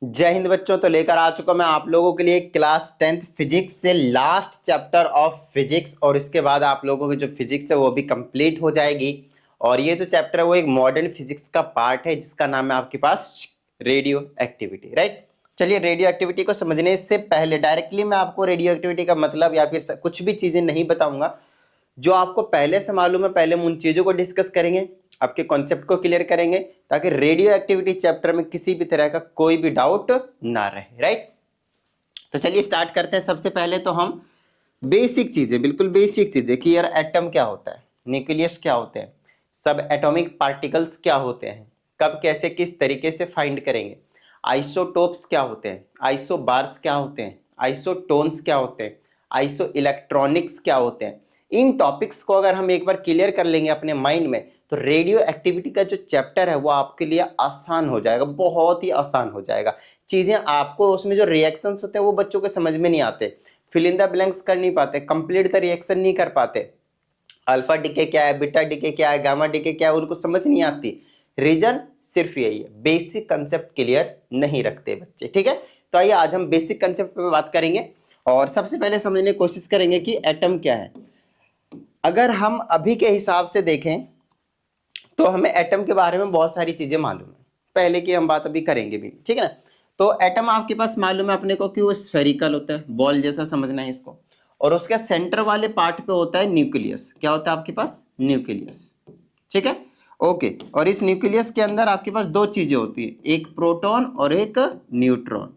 जय हिंद बच्चों। तो लेकर आ चुका मैं आप लोगों के लिए क्लास 10th फिजिक्स से लास्ट चैप्टर ऑफ फिजिक्स, और इसके बाद आप लोगों की जो फिजिक्स है वो भी कंप्लीट हो जाएगी। और ये जो चैप्टर है वो एक मॉडर्न फिजिक्स का पार्ट है जिसका नाम है आपके पास रेडियो एक्टिविटी, राइट। चलिए, रेडियो एक्टिविटी को समझने से पहले डायरेक्टली मैं आपको रेडियो एक्टिविटी का मतलब या फिर कुछ भी चीजें नहीं बताऊंगा। जो आपको पहले से मालूम है पहले हम उन चीजों को डिस्कस करेंगे, आपके कॉन्सेप्ट को क्लियर करेंगे, ताकि रेडियो एक्टिविटी चैप्टर में किसी भी तरह का कोई भी डाउट ना रहे, राइट। तो चलिए स्टार्ट करते हैं। सबसे पहले तो हम बेसिक चीजें, बिल्कुल बेसिक चीजें कि यार एटम क्या होता है, न्यूक्लियस क्या होते हैं, सब एटॉमिक पार्टिकल्स क्या होते हैं, कब कैसे किस तरीके से फाइंड करेंगे, आइसोटोप्स क्या होते हैं, आइसोबार्स क्या होते हैं, आइसोटोन्स क्या होते हैं, आइसो इलेक्ट्रॉनिक्स क्या होते हैं। इन टॉपिक्स को अगर हम एक बार क्लियर कर लेंगे अपने माइंड में तो रेडियो एक्टिविटी का जो चैप्टर है वो आपके लिए आसान हो जाएगा, बहुत ही आसान हो जाएगा। चीजें आपको उसमें जो रिएक्शंस होते हैं वो बच्चों को समझ में नहीं आते, फिल इन द ब्लैंक्स कर नहीं पाते, कंप्लीट द रिएक्शन नहीं कर पाते, अल्फा डीके क्या है, बीटा डीके क्या है, गामा डीके क्या है, उनको समझ नहीं आती। रीजन सिर्फ यही है, बेसिक कंसेप्ट क्लियर नहीं रखते बच्चे, ठीक है। तो आइए आज हम बेसिक कंसेप्ट पे बात करेंगे और सबसे पहले समझने की कोशिश करेंगे कि एटम क्या है। अगर हम अभी के हिसाब से देखें तो हमें एटम के बारे में बहुत सारी चीजें मालूम है, पहले की हम बात अभी करेंगे भी, ठीक है ना। तो एटम आपके पास मालूम है अपने को कि वो स्फेरिकल होता है, बॉल जैसा समझना है इसको, और उसके सेंटर वाले पार्ट पे होता है न्यूक्लियस। क्या होता है आपके पास? न्यूक्लियस, ठीक है, ओके। और इस न्यूक्लियस के अंदर आपके पास दो चीजें होती है, एक प्रोटॉन और एक न्यूट्रॉन।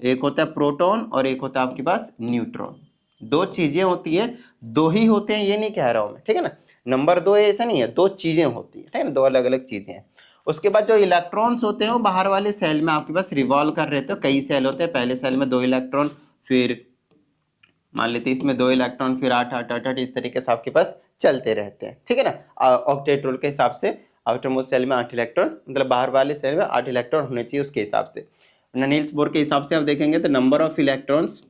एक होता है प्रोटॉन और एक होता है आपके पास न्यूट्रॉन। दो चीजें होती है, दो ही होते हैं ये नहीं कह रहा हूं मैं, ठीक है ना। नंबर दो है ऐसा नहीं है, दो चीजें होती है, ठीक है ना, दो अलग अलग चीजें हैं। उसके बाद जो इलेक्ट्रॉन्स होते हैं वो बाहर वाले सेल में आपके पास रिवॉल्व कर रहे थे। कई सेल होते हैं, पहले सेल में 2 इलेक्ट्रॉन, फिर मान लेते हैं इसमें 2 इलेक्ट्रॉन, फिर 8 8 8 8 इस तरीके से आपके पास चलते रहते हैं, ठीक है ना। ऑक्टेट रूल के हिसाब से आउटर मोस्ट सेल में 8 इलेक्ट्रॉन, मतलब बाहर वाले सेल में 8 इलेक्ट्रॉन होने चाहिए उसके हिसाब से। नील्स बोर के हिसाब से आप देखेंगे तो number of electrons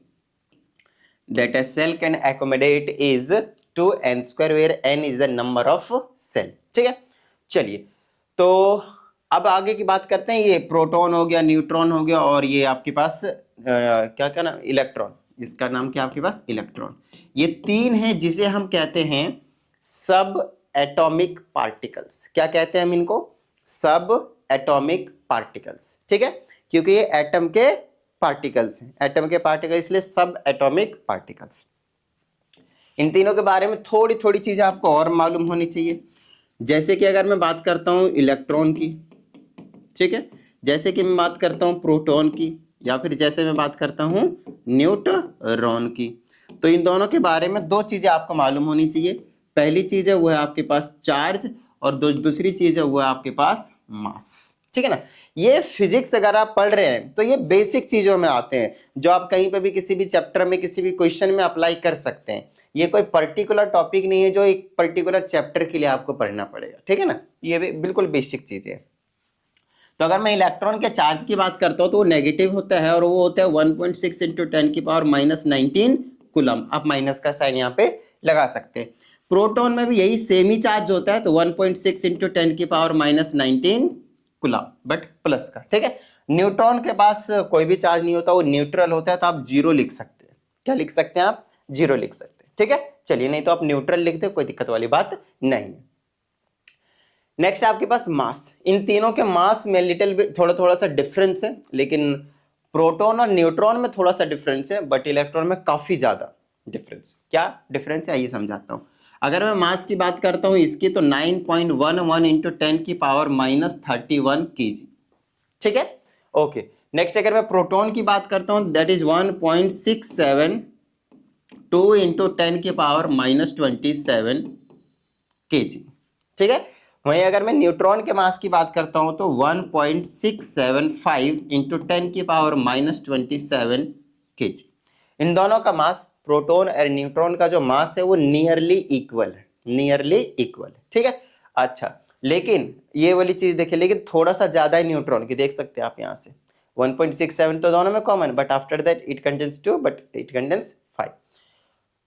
that a cell can accommodate is 2n square where n is the number of cell, ठीक है। चलिए तो अब आगे की बात करते हैं। ये प्रोटॉन हो गया, न्यूट्रॉन हो गया, और ये आपके पास क्या क्या नाम, इलेक्ट्रॉन, इसका नाम क्या आपके पास? इलेक्ट्रॉन। ये तीन है जिसे हम कहते हैं सब एटॉमिक पार्टिकल्स। क्या कहते हैं हम इनको? सब एटॉमिक पार्टिकल्स, ठीक है, क्योंकि ये एटम के पार्टिकल्स हैं, एटम के पार्टिकल, इसलिए सब एटॉमिक पार्टिकल्स। इन तीनों के बारे में थोड़ी थोड़ी चीजें आपको और मालूम होनी चाहिए। जैसे कि अगर मैं बात करता हूं इलेक्ट्रॉन की, ठीक है, जैसे कि मैं बात करता हूं प्रोटॉन की, या फिर जैसे मैं बात करता हूं न्यूट्रॉन की, तो इन दोनों के बारे में दो चीजें आपको मालूम होनी चाहिए। पहली चीज है वो है आपके पास चार्ज, और दूसरी चीज है वो है आपके पास मास, ठीक है ना। ये फिजिक्स अगर आप पढ़ रहे हैं तो ये बेसिक चीजों में आते हैं, जो आप कहीं पे भी किसी भी चैप्टर में किसी भी क्वेश्चन में अप्लाई कर सकते हैं। ये कोई पर्टिकुलर टॉपिक नहीं है जो एक पर्टिकुलर चैप्टर के लिए आपको पढ़ना पड़ेगा, ठीक है ना। ये भी बिल्कुल बेसिक चीज है। तो अगर मैं इलेक्ट्रॉन के चार्ज की बात करता हूं तो वो नेगेटिव होता है, और वो होता है 1.6 इंटू 10⁻⁻19 कूलम। आप माइनस का साइन यहाँ पे लगा सकते हैं। प्रोटॉन में भी यही सेम ही चार्ज होता है, तो 1.6 इंटू 10⁻⁻19 कूलम, बट प्लस का, ठीक है। न्यूट्रॉन के पास कोई भी चार्ज नहीं होता, वो न्यूट्रल होता है, तो आप जीरो लिख सकते हैं। क्या लिख सकते हैं आप? जीरो लिख सकते हैं, ठीक है। चलिए, नहीं तो आप न्यूट्रल लिखते, कोई दिक्कत वाली बात नहीं है। नेक्स्ट आपके पास मास। इन तीनों के मास में लिटिल बिट थोड़ा थोड़ा सा डिफरेंस है, लेकिन प्रोटॉन और न्यूट्रॉन में थोड़ा सा डिफरेंस है, बट इलेक्ट्रॉन में काफी ज्यादा डिफरेंस। क्या डिफरेंस है आइए समझाता हूं। अगर मैं मास की बात करता हूं इसकी, तो 9.11 इंटू 10⁻31 kg, ठीक है, ओके। नेक्स्ट अगर मैं प्रोटॉन की बात करता हूं, दैट इज 1.672 इंटू 10⁻27 kg, ठीक है। वहीं अगर मैं न्यूट्रॉन के मास की बात करता हूं तो 1.675 इंटू 10⁻27 kg। इन दोनों का मास, प्रोटॉन और न्यूट्रॉन का जो मास है वो नियरली इक्वल है, नियरली इक्वल है, ठीक है। अच्छा, लेकिन ये वाली चीज देखिए, लेकिन थोड़ा सा ज्यादा है न्यूट्रॉन की, देख सकते हैं आप यहाँ से 1.67 तो दोनों में common, but after that it contains 2 but it contains 5।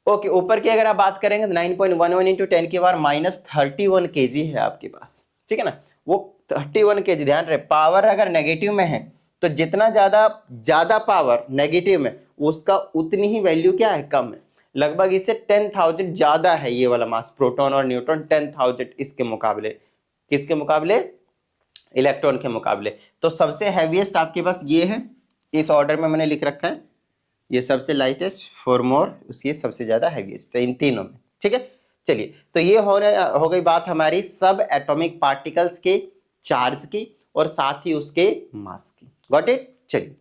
Okay, ऊपर की अगर आप बात करेंगे तो 9.11 इंटू 10⁻31 kg है आपके पास, ठीक है ना। वो 31 kg, ध्यान रहे पावर अगर नेगेटिव में है तो जितना ज्यादा पावर नेगेटिव में, उसका उतनी ही वैल्यू क्या है, कम है। लगभग इससे 10,000 ज्यादा है ये वाला मास, प्रोटॉन और न्यूट्रॉन 10,000 इसके मुकाबले, किसके मुकाबले, इलेक्ट्रॉन के मुकाबले। तो सबसे हैवीएस्ट आपके पास ये है, इस ऑर्डर में मैंने लिख रखा है, ये सबसे लाइटेस्ट, फॉर मोर उसकी सबसे ज्यादा हैवीएस्ट है इन तीनों में, ठीक है। चलिए, तो ये हो गई बात हमारी सब एटॉमिक पार्टिकल्स के चार्ज की और साथ ही उसके मास की। Got it. चलिए,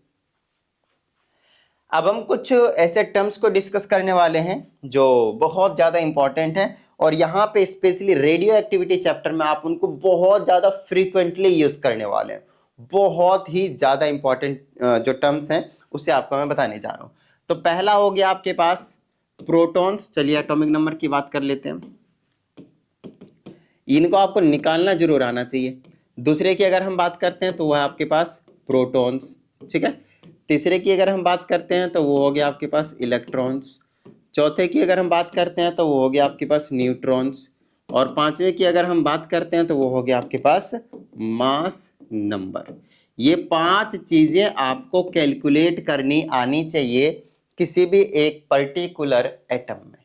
अब हम कुछ ऐसे टर्म्स को डिस्कस करने वाले हैं जो बहुत ज्यादा इंपॉर्टेंट है, और यहाँ पे स्पेशली रेडियो एक्टिविटी चैप्टर में आप उनको बहुत ज्यादा फ्रीक्वेंटली यूज करने वाले हैं। बहुत ही ज्यादा इंपॉर्टेंट जो टर्म्स हैं उसे आपको मैं बताने जा रहा हूं। तो पहला हो गया आपके पास प्रोटॉन्स। चलिए एटॉमिक नंबर की बात कर लेते हैं, इनको आपको निकालना जरूर आना चाहिए। दूसरे की अगर हम बात करते हैं तो वह आपके पास प्रोटॉन्स, ठीक है। तीसरे की अगर हम बात करते हैं तो वो हो गया आपके पास इलेक्ट्रॉन्स। चौथे की अगर हम बात करते हैं तो वो हो गया आपके पास न्यूट्रॉन्स। और पांचवे की अगर हम बात करते हैं तो वो हो गया आपके पास मास नंबर। ये 5 चीजें आपको कैलकुलेट करनी आनी चाहिए किसी भी एक पर्टिकुलर एटम में,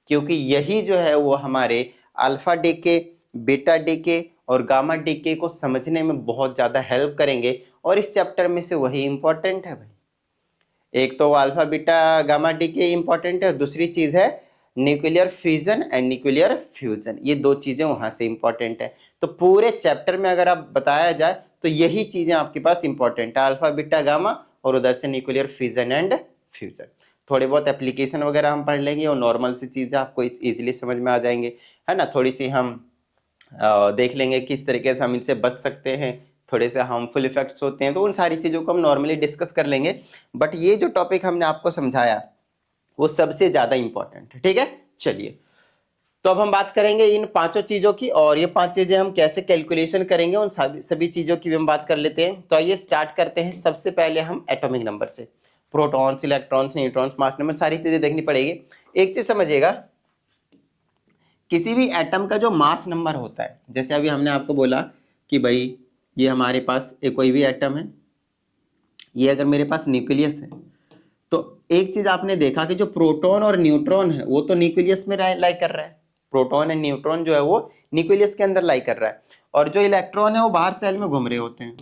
क्योंकि यही जो है वो हमारे अल्फा डीके, बीटा डीके और गामा डीके को समझने में बहुत ज्यादा हेल्प करेंगे। और इस चैप्टर में से वही इंपॉर्टेंट है भाई। एक तो alpha beta gamma decay important है, और दूसरी चीज है nuclear fusion and nuclear fusion. ये 2 चीजें वहां से इंपॉर्टेंट है। तो पूरे चैप्टर में अगर आप बताया जाए तो यही चीजें आपके पास इंपॉर्टेंट है, अल्फा बीटा गामा और उधर से न्यूक्लियर फ्यूजन एंड फ्यूजन। थोड़े बहुत एप्लीकेशन वगैरह हम पढ़ लेंगे और नॉर्मल सी चीजें आपको इजीली समझ में आ जाएंगे, है ना। थोड़ी सी हम देख लेंगे किस तरीके से हम इनसे बच सकते हैं, थोड़े से हार्मफुल इफेक्ट्स होते हैं, तो उन सारी चीजों को हम नॉर्मली डिस्कस कर लेंगे। बट ये जो टॉपिक हमने आपको समझाया वो सबसे ज्यादा इंपॉर्टेंट है, ठीक है। चलिए, तो अब हम बात करेंगे इन 5 चीजों की, और ये 5 चीजें हम कैसे कैलकुलेशन करेंगे उन सभी चीजों की भी हम बात कर लेते हैं। तो आइए स्टार्ट करते हैं। सबसे पहले हम एटॉमिक नंबर से, protons, electrons, neutrons, mass number, सारी चीजें देखनी पड़ेगी। एक चीज समझिएगा, किसी भी एटम का जो मास नंबर होता है, जैसे अभी हमने आपको बोला कि भाई ये हमारे पास एक कोई भी एटम है, ये अगर मेरे पास न्यूक्लियस है, तो एक चीज आपने देखा कि जो प्रोटॉन और न्यूट्रॉन है वो तो न्यूक्लियस में लाई कर रहा है, प्रोटॉन एंड न्यूट्रॉन जो है वो न्यूक्लियस के अंदर लाई कर रहा है, और जो इलेक्ट्रॉन है वो बाहर सेल में घूम रहे होते हैं,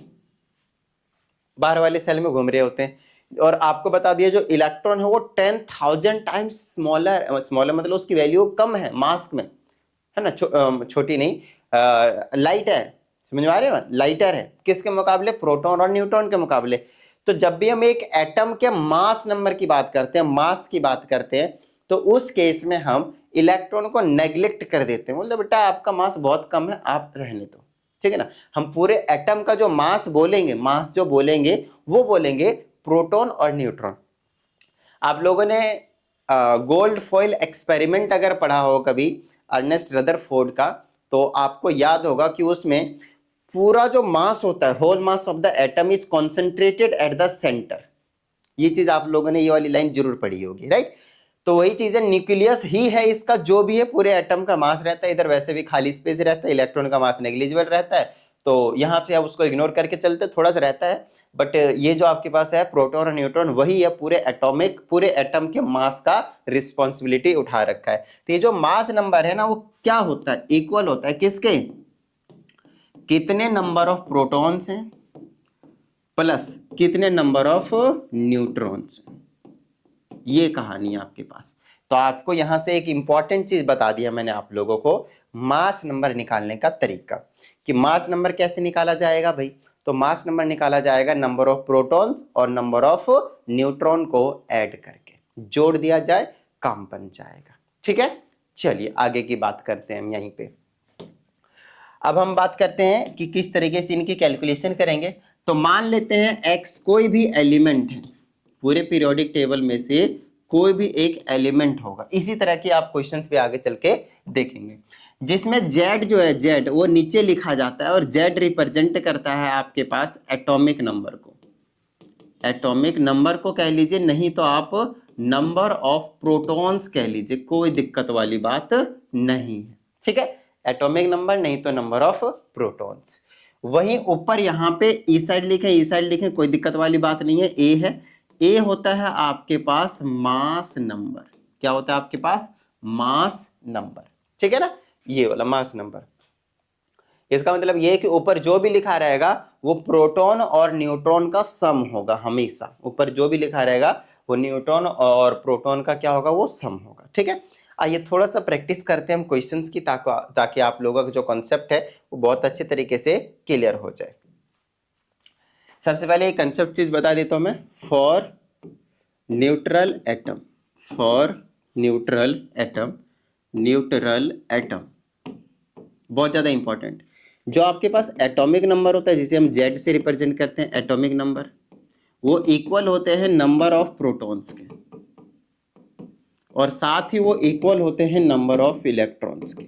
बाहर वाले सेल में घूम रहे होते हैं। और आपको बता दिया जो इलेक्ट्रॉन है वो 10,000 टाइम्स स्मॉलर मतलब उसकी वैल्यू कम है मास में, है ना, छोटी नहीं, लाइट है, समझ में आ रहे हो, लाइटर है किसके मुकाबले, प्रोटॉन और न्यूट्रॉन के मुकाबले। तो जब भी हम एक एटम के मास नंबर की बात करते हैं, मास की बात करते हैं, तो उस केस में हम इलेक्ट्रॉन को नेग्लेक्ट कर देते हैं, मतलब बेटा आपका मास बहुत कम है, आप रहने दो, ठीक है ना। हम पूरे एटम का जो मास बोलेंगे, मास जो बोलेंगे वो बोलेंगे प्रोटॉन और न्यूट्रॉन। आप लोगों ने गोल्ड फॉइल एक्सपेरिमेंट अगर पढ़ा हो कभी अर्नेस्ट रदरफोर्ड का, तो आपको याद होगा कि उसमें पूरा जो मास होता है, whole mass of the atom is concentrated at the centre. ये चीज आप लोगों ने ये वाली लाइन जरूर पढ़ी होगी, राइट। तो वही चीज है, न्यूक्लियस ही है इसका, जो भी है पूरे एटम का मास रहता है। इधर वैसे भी खाली स्पेस रहता है, इलेक्ट्रॉन का मास नेग्लिजिबल रहता है, तो यहाँ से आप उसको इग्नोर करके चलते, थोड़ा सा रहता है। बट ये जो आपके पास है प्रोटॉन और न्यूट्रॉन, वही है पूरे एटम के मास का रिस्पॉन्सिबिलिटी उठा रखा है। तो ये जो मास नंबर है ना, वो क्या होता है, इक्वल होता है किसके, कितने नंबर ऑफ प्रोटॉन्स हैं प्लस कितने नंबर ऑफ न्यूट्रॉन्स। ये कहानी है आपके पास। तो आपको यहां से एक इंपॉर्टेंट चीज बता दिया मैंने आप लोगों को, मास नंबर निकालने का तरीका, कि मास नंबर कैसे निकाला जाएगा भाई। तो मास नंबर निकाला जाएगा नंबर ऑफ प्रोटॉन्स और नंबर ऑफ न्यूट्रॉन को ऐड करके, जोड़ दिया जाए, काम बन जाएगा, ठीक है। चलिए आगे की बात करते हैं हम यहीं पे। अब हम बात करते हैं कि किस तरीके से इनकी कैलकुलेशन करेंगे। तो मान लेते हैं एक्स कोई भी एलिमेंट है, पूरे पीरियोडिक टेबल में से कोई भी एक एलिमेंट होगा। इसी तरह की आप क्वेश्चंस पे आगे चल के देखेंगे, जिसमें जेड जो है, जेड वो नीचे लिखा जाता है, और जेड रिप्रेजेंट करता है आपके पास एटॉमिक नंबर को। एटॉमिक नंबर को कह लीजिए, नहीं तो आप नंबर ऑफ प्रोटॉन्स कह लीजिए, कोई दिक्कत वाली बात नहीं है, ठीक है। एटॉमिक नंबर नहीं तो नंबर ऑफ प्रोटॉन्स। वहीं ऊपर यहाँ पे ई साइड लिखें, कोई दिक्कत वाली बात नहीं है, ए है। ए होता है आपके पास मास नंबर। क्या होता है आपके पास? मास नंबर, ठीक है ना, ये वाला मास नंबर। इसका मतलब ये है कि ऊपर जो भी लिखा रहेगा वो प्रोटॉन और न्यूट्रॉन का सम होगा हमेशा। ऊपर जो भी लिखा रहेगा वो न्यूट्रॉन और प्रोटॉन का क्या होगा? वो सम होगा, ठीक है। आइए थोड़ा सा प्रैक्टिस करते हैं हम क्वेश्चंस की, ताकि आप लोगों का जो कॉन्सेप्ट है वो बहुत अच्छे तरीके से क्लियर हो जाए। सबसे पहले एक कंसेप्ट चीज बता देता हूं मैं। For neutral atom, neutral atom बहुत ज्यादा इंपॉर्टेंट। जो आपके पास एटॉमिक नंबर होता है, जिसे हम जेड से रिप्रेजेंट करते हैं, एटॉमिक नंबर, वो इक्वल होते हैं नंबर ऑफ प्रोटॉन्स के, और साथ ही वो इक्वल होते हैं नंबर ऑफ इलेक्ट्रॉन्स के।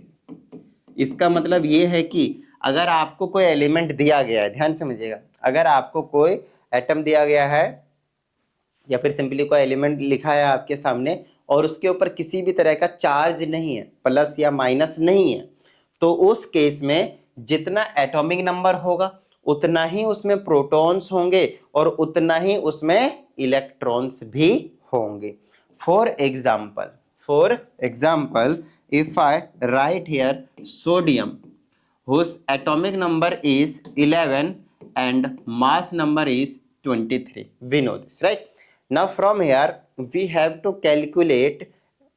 इसका मतलब ये है कि अगर आपको कोई एलिमेंट दिया गया है, ध्यान समझिएगा, अगर आपको कोई एटम दिया गया है या फिर सिंपली कोई एलिमेंट लिखा है आपके सामने और उसके ऊपर किसी भी तरह का चार्ज नहीं है, प्लस या माइनस नहीं है, तो उस केस में जितना एटॉमिक नंबर होगा उतना ही उसमें प्रोटॉन्स होंगे और उतना ही उसमें इलेक्ट्रॉन्स भी होंगे। For example if I write here sodium whose atomic number is 11 and mass number is 23, we know this, right? Now from here we have to calculate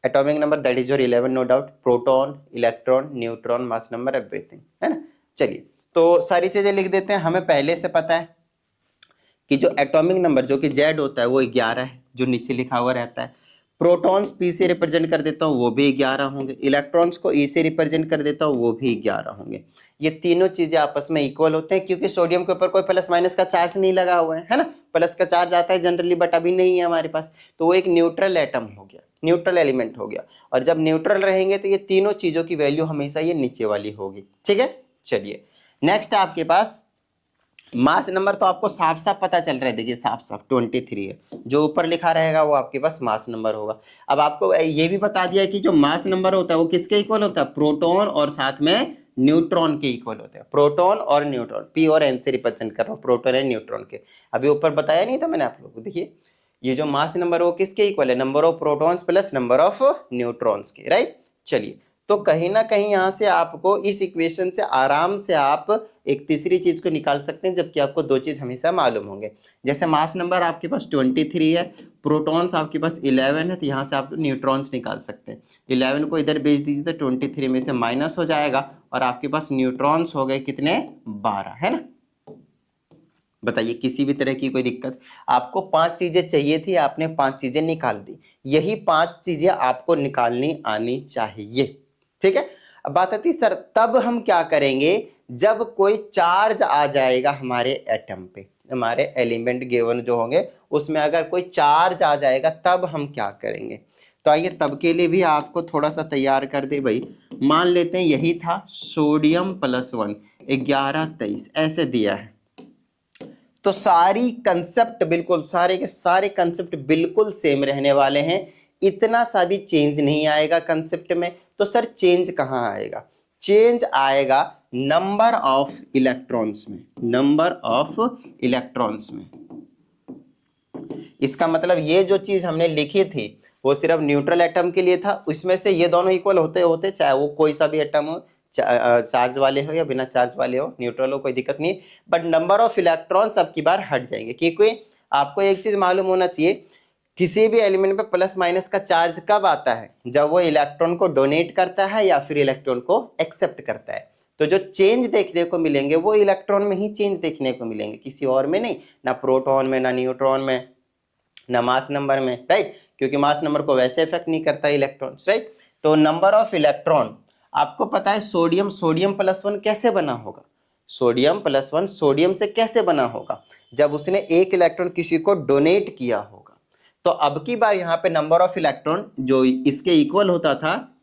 atomic number, that is your 11, no doubt, proton, electron, neutron, mass number, everything, है ना। चलिए तो सारी चीजें लिख देते हैं। हमें पहले से पता है कि जो एटॉमिक नंबर जो कि जेड होता है वो 11 है, जो नीचे लिखा हुआ रहता है। प्रोटॉन्स पी से रिप्रेजेंट कर देता हूँ, वो भी 11 होंगे। इलेक्ट्रॉन्स को ई से रिप्रेजेंट कर देता हूँ, वो भी 11 होंगे। ये तीनों चीजें आपस में इक्वल होते हैं, क्योंकि सोडियम के ऊपर कोई प्लस माइनस का चार्ज नहीं लगा हुआ है ना। प्लस का चार्ज आता है जनरली, बट अभी नहीं है हमारे पास, तो वो एक न्यूट्रल एटम हो गया, न्यूट्रल एलिमेंट हो गया। और जब न्यूट्रल रहेंगे तो ये तीनों चीजों की वैल्यू हमेशा ये नीचे वाली होगी, ठीक है। चलिए नेक्स्ट आपके पास मास नंबर, तो आपको साफ साफ पता चल रहा है, देखिए साफ साफ 23 है, जो ऊपर लिखा रहेगा वो आपके पास मास नंबर होगा। अब आपको ये भी बता दिया कि जो मास नंबर होता है वो किसके इक्वल होता है? प्रोटॉन और साथ में न्यूट्रॉन के इक्वल होते हैं। प्रोटॉन और न्यूट्रॉन, पी और एन से रिप्रेजेंट कर रहा हूँ, प्रोटॉन एंड न्यूट्रॉन के। अभी ऊपर बताया नहीं था मैंने आप लोगों को, देखिए ये जो मास नंबर वो किसके इक्वल है? Number of protons plus number of neutrons के, राइट। चलिए तो कहीं ना कहीं यहां से आपको इस इक्वेशन से आराम से आप एक तीसरी चीज को निकाल सकते हैं, जबकि आपको दो चीज हमेशा मालूम होंगे। जैसे मास नंबर आपके पास 23 है, प्रोटॉन्स आपके पास 11 है, तो यहाँ से आप न्यूट्रॉन्स निकाल सकते हैं। 11 को इधर भेज दीजिए तो 23 में से माइनस हो जाएगा और आपके पास न्यूट्रॉन्स हो गए कितने? 12, है ना। बताइए किसी भी तरह की कोई दिक्कत? आपको 5 चीजें चाहिए थी, आपने 5 चीजें निकाल दी। यही 5 चीजें आपको निकालनी आनी चाहिए, ठीक है। अब बात आती सर तब हम क्या करेंगे जब कोई चार्ज आ जाएगा हमारे एटम पे, हमारे एलिमेंट गिवन जो होंगे उसमें अगर कोई चार्ज आ जाएगा तब हम क्या करेंगे? तो आइए तब के लिए भी आपको थोड़ा सा तैयार कर दे भाई। मान लेते हैं यही था सोडियम +1 11 23 ऐसे दिया है, तो सारी कंसेप्ट बिल्कुल सारे के सारे कंसेप्ट बिल्कुल सेम रहने वाले हैं, इतना सा भी चेंज नहीं आएगा कंसेप्ट में। तो सर चेंज कहाँ आएगा? चेंज आएगा नंबर ऑफ इलेक्ट्रॉन्स में, नंबर ऑफ इलेक्ट्रॉन्स में। इसका मतलब ये जो चीज हमने लिखी थी वो सिर्फ न्यूट्रल एटम के लिए था, उसमें से ये दोनों इक्वल होते होते, चाहे वो कोई सा भी एटम हो, चार्ज वाले हो या बिना चार्ज वाले हो, न्यूट्रल हो, कोई दिक्कत नहीं। बट नंबर ऑफ इलेक्ट्रॉन्स अब की बार हट जाएंगे, क्योंकि आपको एक चीज मालूम होना चाहिए, किसी भी एलिमेंट पे प्लस माइनस का चार्ज कब आता है? जब वो इलेक्ट्रॉन को डोनेट करता है या फिर इलेक्ट्रॉन को एक्सेप्ट करता है। तो जो चेंज देखने को मिलेंगे वो इलेक्ट्रॉन में ही चेंज देखने को मिलेंगे, किसी और में नहीं, ना प्रोटॉन में, ना न्यूट्रॉन में, ना मास नंबर में, राइट। क्योंकि मास नंबर को वैसे इफेक्ट नहीं करता इलेक्ट्रॉन, राइट। तो नंबर ऑफ इलेक्ट्रॉन आपको पता है, सोडियम +1 कैसे बना होगा? सोडियम +1 सोडियम से कैसे बना होगा? जब उसने एक इलेक्ट्रॉन किसी को डोनेट किया होगा। तो अब की बार यहाँ पे नंबर ऑफ इलेक्ट्रॉन जो इसके इक्वल होता था,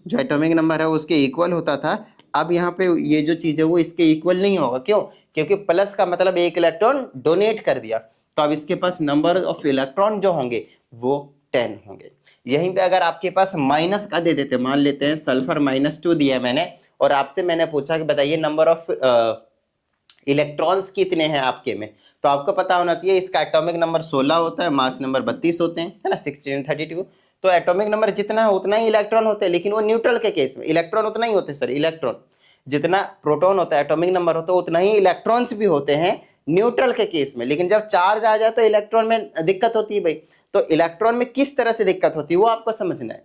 जो एटॉमिक नंबर है उसके इक्वल होता था, अब यहाँ पे ये जो चीज है वो इसके इक्वल नहीं होगा। क्यों? क्योंकि प्लस का मतलब एक इलेक्ट्रॉन डोनेट कर दिया, तो अब इसके पास नंबर ऑफ इलेक्ट्रॉन जो होंगे वो 10 होंगे। यहीं पे अगर आपके पास माइनस का दे देते, मान लेते हैं सल्फर -2 दिया मैंने, और आपसे मैंने पूछा कि बताइए नंबर ऑफ इलेक्ट्रॉन्स कितने हैं आपके में, तो आपको पता होना चाहिए इसका एटॉमिक नंबर 16 होता है, मास नंबर 32 होते हैं, है ना, 16 32। तो एटॉमिक नंबर जितना है उतना ही इलेक्ट्रॉन होते हैं, लेकिन वो न्यूट्रल के केस में इलेक्ट्रॉन उतना ही होते हैं, सॉरी इलेक्ट्रॉन जितना प्रोटॉन होता है एटॉमिक नंबर होता है उतना ही इलेक्ट्रॉन्स भी होते हैं न्यूट्रल के केस में। लेकिन जब चार्ज आ जाए तो इलेक्ट्रॉन में दिक्कत होती है भाई। तो इलेक्ट्रॉन में किस तरह से दिक्कत होती है वो आपको समझना है।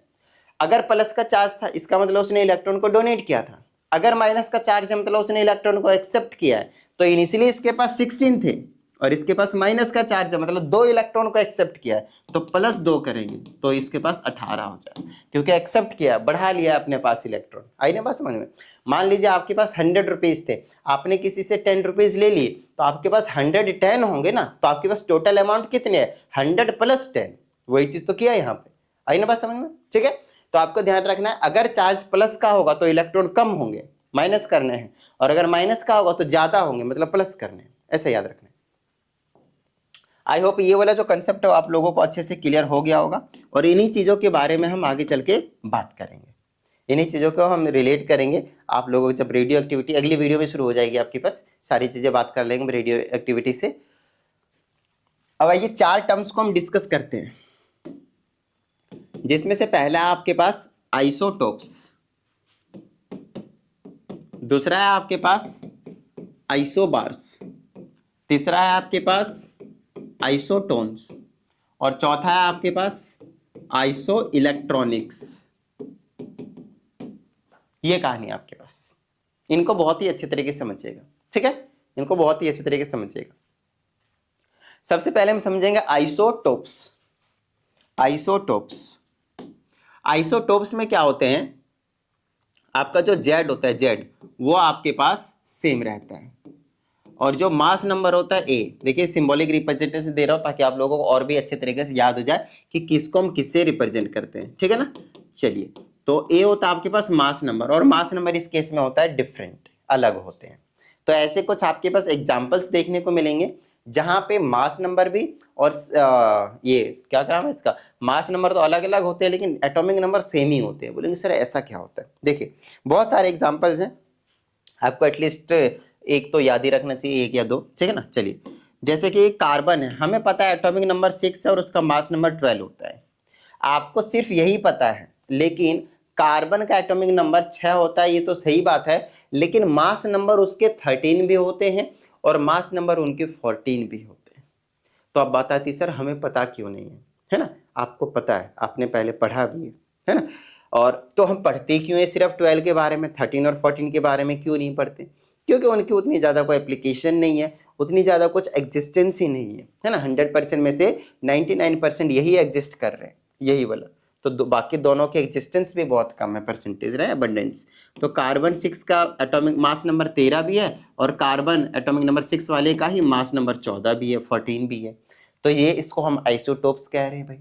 अगर प्लस का चार्ज था इसका मतलब उसने इलेक्ट्रॉन को डोनेट किया था, अगर माइनस का चार्ज है मतलब उसने इलेक्ट्रॉन को एक्सेप्ट किया है। तो इनिशियली इसके पास 16 थे और इसके पास माइनस का चार्ज है मतलब 2 इलेक्ट्रॉन को एक्सेप्ट किया है, तो +2 करेंगे तो इसके पास 18 हो जाए, क्योंकि एक्सेप्ट किया, बढ़ा लिया अपने पास इलेक्ट्रॉन। आई ना बात समझ में। मान लीजिए आपके पास 100 रुपीज थे, आपने किसी से 10 रुपीज ले लिए, तो आपके पास 110 होंगे ना, तो आपके पास टोटल अमाउंट कितने है 100 + 10, वही चीज तो किया यहाँ पे। आई ना बात समझ में, ठीक है। तो आपको ध्यान रखना है अगर चार्ज प्लस का होगा तो इलेक्ट्रॉन कम होंगे, माइनस करने हैं, और अगर माइनस का होगा तो ज्यादा होंगे, मतलब प्लस करने हैं, ऐसे याद रखना है। आई होप ये वाला जो कंसेप्ट है आप लोगों को अच्छे से क्लियर हो गया होगा, और इन्हीं चीजों के बारे में हम आगे चल के बात करेंगे, इन्हीं चीजों को हम रिलेट करेंगे आप लोगों को। जब रेडियो एक्टिविटी अगली वीडियो में शुरू हो जाएगी आपके पास, सारी चीजें बात कर लेंगे रेडियो एक्टिविटी से। अब आइए 4 टर्म्स को हम डिस्कस करते हैं, जिसमें से पहला है आपके पास आइसोटोप्स, दूसरा है आपके पास आइसोबार्स, तीसरा है आपके पास आइसोटोन्स, और चौथा है आपके पास आइसो इलेक्ट्रॉनिक्स। ये कहानी आपके पास, इनको बहुत ही अच्छे तरीके से समझिएगा, ठीक है, इनको बहुत ही अच्छे तरीके से समझिएगा। सबसे पहले हम समझेंगे आइसोटोप्स। आइसोटोप्स आइसोटोप्स में क्या होते हैं, आपका जो जेड होता है जेड वो आपके पास सेम रहता है, और जो मास नंबर होता है ए, देखिए सिंबॉलिक रिप्रेजेंटेशन दे रहा हूं ताकि आप लोगों को और भी अच्छे तरीके से याद हो जाए कि किसको हम किससे रिप्रेजेंट करते हैं, ठीक है ना। चलिए, तो ए होता है आपके पास मास नंबर, और मास नंबर इस केस में होता है डिफरेंट, अलग होते हैं। तो ऐसे कुछ आपके पास एग्जाम्पल्स देखने को मिलेंगे जहां पे मास नंबर भी और ये क्या नाम है इसका, मास नंबर तो अलग अलग होते हैं लेकिन एटॉमिक नंबर सेम ही होते हैं। बोलेंगे सर ऐसा क्या होता है, देखिए बहुत सारे एग्जाम्पल्स हैं, आपको एटलीस्ट एक तो याद ही रखना चाहिए, 1 या 2, ठीक है ना। चलिए, जैसे कि कार्बन है, हमें पता है एटॉमिक नंबर 6 है और उसका मास नंबर 12 होता है, आपको सिर्फ यही पता है। लेकिन कार्बन का एटॉमिक नंबर 6 होता है, ये तो सही बात है, लेकिन मास नंबर उसके 13 भी होते हैं और मास नंबर उनके 14 भी होते हैं। तो अब बात आती सर हमें पता क्यों नहीं है ना। आपको पता है, आपने पहले पढ़ा भी है ना। और तो हम पढ़ते क्यों है सिर्फ 12 के बारे में, 13 और 14 के बारे में क्यों नहीं पढ़ते, क्योंकि उनकी उतनी ज़्यादा कोई एप्लीकेशन नहीं है, उतनी ज़्यादा कुछ एग्जिस्टेंस ही नहीं है ना। 100% में से 99% यही एग्जिस्ट कर रहे हैं, यही वाला। तो बाकी दोनों के एग्जिस्टेंस भी बहुत कम है, परसेंटेज रहे अबंडेंस। तो कार्बन 6 का एटॉमिक मास नंबर 13 भी है, और कार्बन एटॉमिक नंबर 6 वाले का ही मास नंबर 14 भी है, 14 भी है। तो ये इसको हम आइसोटोप्स कह रहे हैं भाई।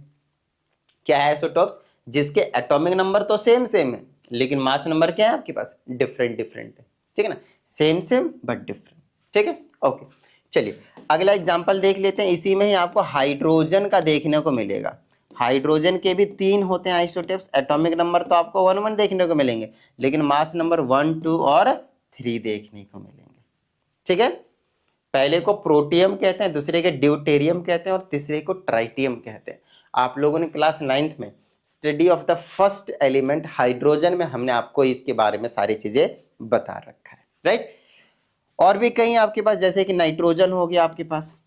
क्या है आइसोटोप्स, जिसके एटॉमिक नंबर तो सेम सेम है लेकिन मास नंबर क्या है आपके पास डिफरेंट डिफरेंट है, ठीक है ना, सेम सेम बट डिफरेंट, ठीक है, ओके। चलिए अगला एग्जांपल देख लेते हैं, इसी में ही आपको हाइड्रोजन का देखने को मिलेगा। हाइड्रोजन के भी 3 होते हैं आइसोटोप्स, एटॉमिक नंबर तो आपको 1 1 देखने को मिलेंगे, लेकिन मास नंबर 1 2 और 3 देखने को मिलेंगे, ठीक है। पहले को प्रोटियम कहते हैं, दूसरे के ड्यूटेरियम कहते हैं, और तीसरे को ट्राइटियम कहते हैं। आप लोगों ने क्लास 9th में study of the first element hydrogen में हमने आपको इसके बारे में सारी चीजें बता रखा है, राइट। और भी कई आपके पास, जैसे कि नाइट्रोजन हो गया आपके पास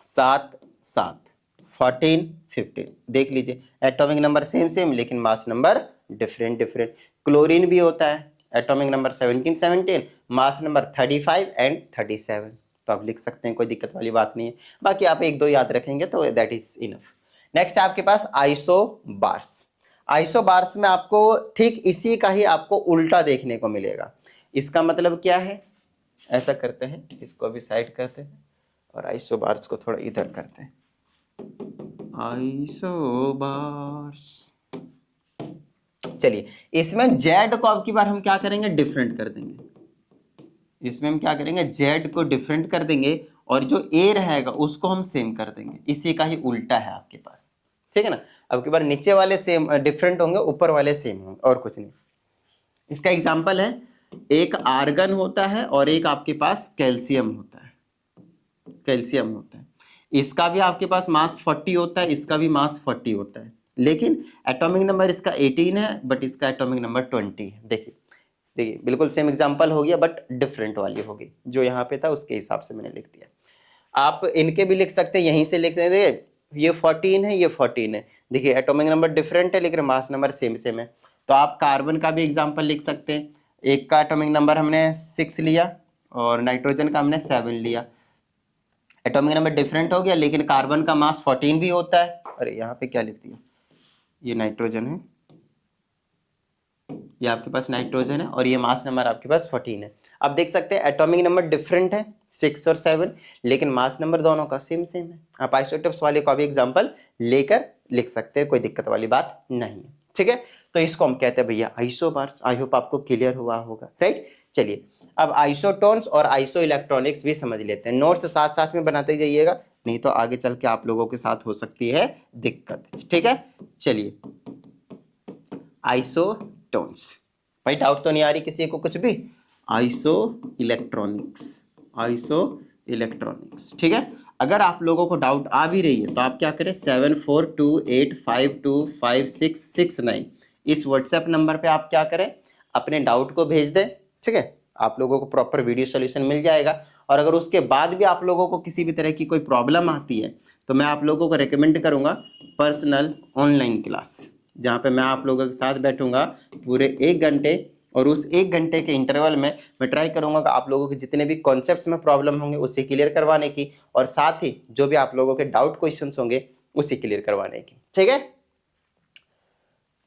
7 7 14 15, देख लीजिए एटॉमिक नंबर सेम सेम लेकिन mass number different different. Chlorine भी होता है, atomic number 17 17, mass number 35 and 37। तो आप लिख सकते हैं, कोई दिक्कत वाली बात नहीं है, बाकी आप 1 2 याद रखेंगे तो दैट इज इनफ। नेक्स्ट आपके पास आइसोबार्स। आइसोबार्स में आपको ठीक इसी का ही आपको उल्टा देखने को मिलेगा। इसका मतलब क्या है, ऐसा करते हैं, इसको अभी साइड करते हैं और आइसोबार्स को थोड़ा इधर करते हैं। आइसोबार्स, चलिए इसमें जेड को अब की बार हम क्या करेंगे, डिफरेंट कर देंगे। इसमें हम क्या करेंगे, जेड को डिफरेंट कर देंगे और जो ए रहेगा उसको हम सेम कर देंगे। इसी का ही उल्टा है आपके पास, ठीक है ना। अब की बार नीचे वाले सेम डिफरेंट होंगे, ऊपर वाले सेम होंगे, और कुछ नहीं। इसका एग्जांपल है एक आर्गन होता है और एक आपके पास कैल्शियम होता है, कैल्शियम होता है। इसका भी आपके पास मास 40 होता है, इसका भी मास 40 होता है, लेकिन एटॉमिक नंबर इसका 18 है बट इसका एटॉमिक नंबर 20 है। देखिए देखिए बिल्कुल सेम एग्जांपल हो गया बट डिफरेंट वाली होगी, जो यहाँ पे था उसके हिसाब से मैंने लिख दिया। आप इनके भी लिख सकते हैं, यहीं से लिख देंगे ये 14 है ये 14 है। देखिए एटॉमिक नंबर डिफरेंट है लेकिन मास नंबर सेम सेम है। तो आप कार्बन का भी एग्जांपल लिख सकते हैं, एक का एटॉमिक नंबर हमने 6 लिया और नाइट्रोजन का हमने 7 लिया। एटॉमिक नंबर डिफरेंट हो गया लेकिन कार्बन का मास 14 भी होता है। अरे यहाँ पे क्या लिख दिया, ये नाइट्रोजन है, ये आपके पास नाइट्रोजन है और ये मास नंबर आपके पास 14 है। अब देख सकते हैं एटॉमिक नंबर डिफरेंट है 6 और 7 लेकिन मास नंबर दोनों का सेम सेम है। आप आइसोटोप्स वाले का भी एग्जांपल लेकर लिख सकते हैं, कोई दिक्कत वाली बात नहीं है। ठीक है, तो इसको हम कहते हैं भैया आइसोबार्स। आई होप आपको क्लियर हुआ होगा, राइट। चलिए अब आइसोटोन्स और आइसो इलेक्ट्रॉनिक्स भी समझ लेते हैं। नोट्स साथ साथ में बनाते जाइएगा, नहीं तो आगे चल के आप लोगों के साथ हो सकती है दिक्कत। ठीक है, चलिए आइसोटोन्स, भाई डाउट तो नहीं आ रही किसी को कुछ भी? Iso electronics, iso electronics. ठीक है, अगर आप लोगों को डाउट आ भी रही है तो आप क्या करें 7428525669 इस व्हाट्सएप नंबर पे आप क्या करें अपने डाउट को भेज दें। ठीक है, आप लोगों को प्रॉपर वीडियो सॉल्यूशन मिल जाएगा। और अगर उसके बाद भी आप लोगों को किसी भी तरह की कोई प्रॉब्लम आती है तो मैं आप लोगों को रेकमेंड करूंगा पर्सनल ऑनलाइन क्लास, जहाँ पे मैं आप लोगों के साथ बैठूंगा पूरे 1 घंटे और उस 1 घंटे के इंटरवल में मैं ट्राई करूंगा कि आप लोगों के जितने भी कॉन्सेप्ट्स में प्रॉब्लम होंगे उसे क्लियर करवाने की, और साथ ही जो भी आप लोगों के डाउट क्वेश्चंस होंगे उसे क्लियर करवाने की। ठीक है,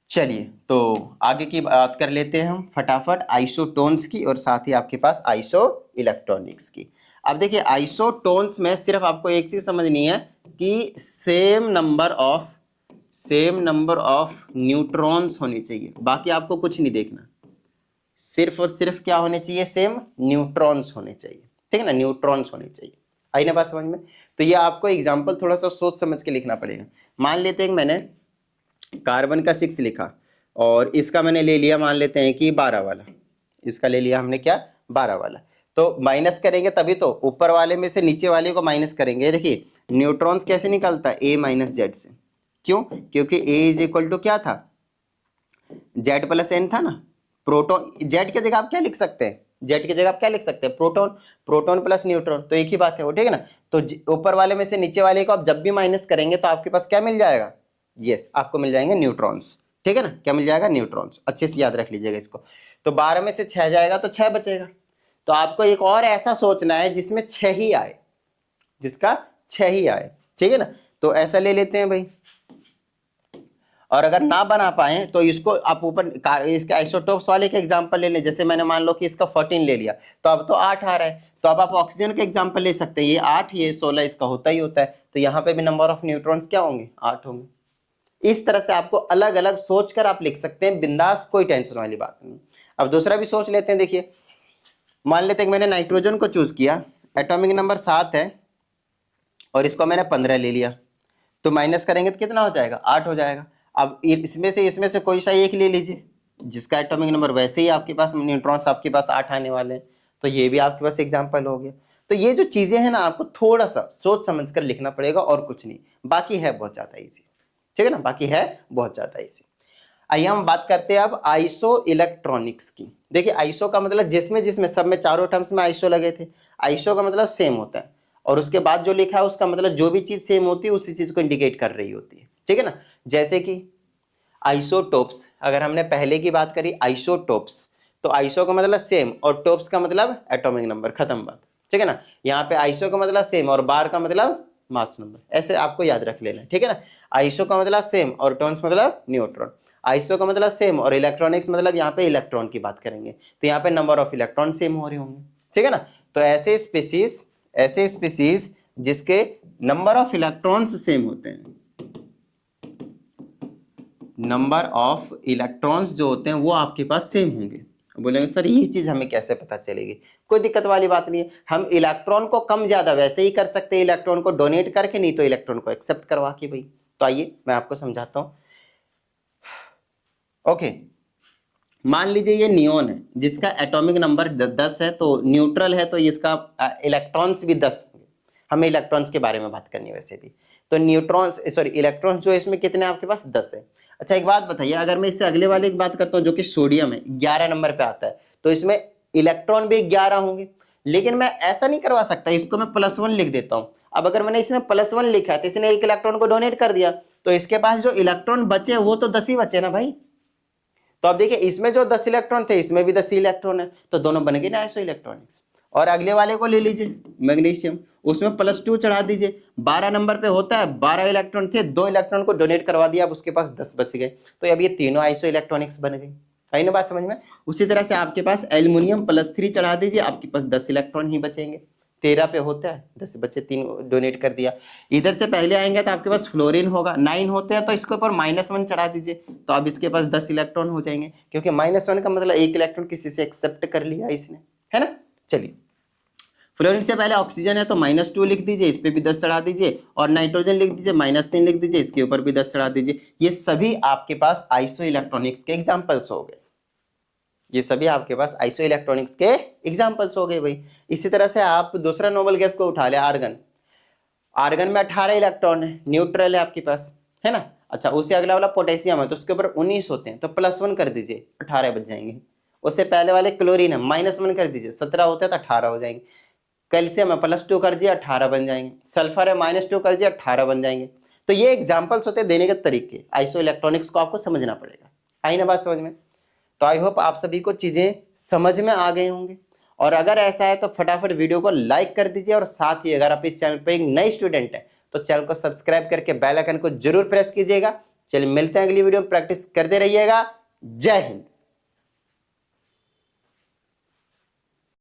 चलिए तो आगे की बात कर लेते हैं हम फटाफट आइसोटोन्स की और साथ ही आपके पास आइसो इलेक्ट्रॉनिक्स की। अब देखिए आइसोटोन्स में सिर्फ आपको एक चीज समझनी है कि सेम नंबर ऑफ न्यूट्रॉन्स होने चाहिए, बाकी आपको कुछ नहीं देखना, सिर्फ और सिर्फ क्या होने चाहिए, सेम न्यूट्रॉन्स होने चाहिए। ठीक है ना, न्यूट्रॉन्स होने चाहिए। आई ना बात समझ में? तो ये आपको एग्जाम्पल थोड़ा सा सोच समझ के लिखना पड़ेगा। मान लेते हैं मैंने कार्बन का 6 लिखा और इसका मैंने ले लिया मान लेते हैं कि 12 वाला, इसका ले लिया हमने क्या 12 वाला। तो माइनस करेंगे तभी तो, ऊपर वाले में से नीचे वाले को माइनस करेंगे। देखिए न्यूट्रॉन्स कैसे निकलता है, a माइनस जेड से। क्यों? क्योंकि a इज इक्वल टू क्या था, z प्लस n था ना। प्रोटॉन, z की जगह आप क्या लिख सकते हैं, z की जगह आप क्या लिख सकते हैं, प्रोटॉन, प्रोटॉन प्लस न्यूट्रॉन, तो एक ही बात है वो। ठीक है ना, तो ऊपर वाले में से नीचे वाले को आप जब भी माइनस करेंगे तो आपके पास क्या मिल जाएगा, यस आपको मिल जाएंगे न्यूट्रॉन्स। ठीक है ना, क्या मिल जाएगा, न्यूट्रॉन्स। अच्छे से याद रख लीजिएगा इसको। तो 12 में से 6 जाएगा तो 6 बचेगा। तो आपको एक और ऐसा सोचना है जिसमें 6 ही आए, जिसका 6 ही आए। ठीक है ना, तो ऐसा ले लेते हैं भाई। और अगर ना बना पाए तो इसको आप ऊपर इसके आइसोटोप्स वाले के एग्जांपल ले लें। जैसे मैंने मान लो कि इसका 14 ले लिया तो अब तो 8 आ रहा है, तो अब आप ऑक्सीजन के एग्जांपल ले सकते हैं। ये 8 ये 16 इसका होता ही होता है, तो यहाँ पे भी नंबर ऑफ न्यूट्रॉन्स क्या होंगे, 8 होंगे। इस तरह से आपको अलग अलग सोचकर आप लिख सकते हैं, बिंदास, कोई टेंशन वाली बात नहीं। अब दूसरा भी सोच लेते हैं। देखिए मान लेते हैं मैंने नाइट्रोजन को चूज किया, एटॉमिक नंबर 7 है और इसको मैंने 15 ले लिया, तो माइनस करेंगे तो कितना हो जाएगा, 8 हो जाएगा। अब इसमें से कोई सा एक ले लीजिए जिसका एटॉमिक नंबर वैसे ही आपके पास न्यूट्रॉन्स आपके पास 8 आने वाले हैं, तो ये भी आपके पास एग्जांपल हो गया। तो ये जो चीजें हैं ना आपको थोड़ा सा सोच समझ कर लिखना पड़ेगा और कुछ नहीं, बाकी है बहुत ज्यादा इजी। ठीक है ना, बाकी है बहुत ज्यादा इजी। आइए हम बात करते हैं अब आइसो इलेक्ट्रॉनिक्स की। देखिए आइसो का मतलब जिसमें जिसमें सब में चारों टर्म्स में आइसो लगे थे, आइसो का मतलब सेम होता है और उसके बाद जो लिखा है उसका मतलब जो भी चीज सेम होती है उसी चीज को इंडिकेट कर रही होती है। ठीक है ना, जैसे कि आइसोटोप्स, अगर हमने पहले की बात करी आइसोटोप्स, तो आइसो का मतलब सेम और टोप्स का मतलब एटॉमिक नंबर, खत्म बात। ठीक है ना, यहाँ पे आइसो का मतलब सेम और बार का मतलब मास नंबर, ऐसे आपको याद रख लेना। ठीक है ना, आइसो का मतलब सेम और टोन्स मतलब न्यूट्रॉन, आइसो का मतलब सेम और इलेक्ट्रॉनिक्स मतलब यहाँ पे इलेक्ट्रॉन की बात करेंगे, तो यहाँ पे नंबर ऑफ इलेक्ट्रॉन सेम हो रहे होंगे। ठीक है ना, तो ऐसे स्पीसीज जिसके नंबर ऑफ इलेक्ट्रॉन्स सेम होते हैं, नंबर ऑफ इलेक्ट्रॉन्स जो होते हैं वो आपके पास सेम होंगे। बोलेंगे सर ये चीज हमें कैसे पता चलेगी, कोई दिक्कत वाली बात नहीं है। हम इलेक्ट्रॉन को कम ज्यादा वैसे ही कर सकते हैं, इलेक्ट्रॉन को डोनेट करके, नहीं तो इलेक्ट्रॉन को एक्सेप्ट करवा के भाई। तो आइए मैं आपको समझाता हूं। ओके, मान लीजिए ये नियोन है जिसका एटॉमिक नंबर 10 है, तो न्यूट्रल है तो इसका इलेक्ट्रॉन्स भी 10 होंगे। हमें इलेक्ट्रॉन्स के बारे में बात करनी है वैसे भी। तो न्यूट्रॉन्स सॉरी इलेक्ट्रॉन्स जो है इसमें कितने आपके पास 10 है। अच्छा एक बात बताइए, अगर मैं इससे अगले वाले की बात करता हूँ जो कि सोडियम है, 11 नंबर पे आता है, तो इसमें इलेक्ट्रॉन भी 11 होंगे। लेकिन मैं ऐसा नहीं करवा सकता, इसको मैं +1 लिख देता हूँ। अब अगर मैंने इसमें +1 लिखा है तो इसने एक इलेक्ट्रॉन को डोनेट कर दिया, तो इसके पास जो इलेक्ट्रॉन बचे वो तो 10 ही बचे ना भाई। तो अब देखिए इसमें जो 10 इलेक्ट्रॉन थे इसमें भी 10 इलेक्ट्रॉन है, तो दोनों बन गए ना आइसो इलेक्ट्रॉनिक्स। और अगले वाले को ले लीजिए मैग्नीशियम, उसमें +2 चढ़ा दीजिए, 12 नंबर पे होता है, 12 इलेक्ट्रॉन थे, 2 इलेक्ट्रॉन को डोनेट करवा दिया, अब उसके पास 10 बच गए, तो अब ये तीनों आइसो इलेक्ट्रॉनिक्स बन गई। है ना बात समझ में। उसी तरह से आपके पास एल्युमिनियम +3 चढ़ा दीजिए, आपके पास 10 इलेक्ट्रॉन ही बचेंगे, 13 पे होता है, 10 बचे, 3 डोनेट कर दिया। इधर से पहले आएंगे तो आपके पास फ्लोरीन होगा, 9 होते हैं, तो इसके ऊपर -1 चढ़ा दीजिए, तो अब इसके पास 10 इलेक्ट्रॉन हो जाएंगे, क्योंकि -1 का मतलब एक इलेक्ट्रॉन किसी से एक्सेप्ट कर लिया इसने, है ना। चलिए फ्लोरीन से पहले ऑक्सीजन है तो -2 लिख दीजिए, इस पे भी 10 चढ़ा दीजिए, और नाइट्रोजन लिख दीजिए, -3 लिख दीजिए, इसके ऊपर भी 10 चढ़ा दीजिए। ये सभी आपके पास आइसो इलेक्ट्रॉनिक्स के एग्जाम्पल्स हो गए, ये सभी आपके पास आइसो इलेक्ट्रॉनिक्स के एग्जाम्पल्स हो गए भाई। इसी तरह से आप दूसरा नोबल गैस को उठा ले, आर्गन। आर्गन में 18 इलेक्ट्रॉन है, न्यूट्रल है आपके पास, है ना। अच्छा उससे अगला वाला पोटेशियम है, तो उसके ऊपर 19 होते हैं, तो +1 कर दीजिए, 18 बच जाएंगे। उससे पहले वाले क्लोरीन है, -1 कर दीजिए, 17 होते हैं तो 18 हो जाएंगे। कैल्शियम है, +2 कर दिया, 18 बन जाएंगे। सल्फर है, -2 कर दिया, 18 बन जाएंगे। तो ये एग्जाम्पल्स होते हैं देने के तरीके, आइसो इलेक्ट्रॉनिक्स को आपको समझना पड़ेगा। आई ना बात समझ में। तो आई होप आप सभी को चीजें समझ में आ गए होंगे, और अगर ऐसा है तो फटाफट वीडियो को लाइक कर दीजिए, और साथ ही अगर आप इस चैनल पर एक नए स्टूडेंट हैं तो चैनल को सब्सक्राइब करके बेल आइकन को जरूर प्रेस कीजिएगा। चलिए मिलते हैं अगली वीडियो में, प्रैक्टिस करते रहिएगा। जय हिंद।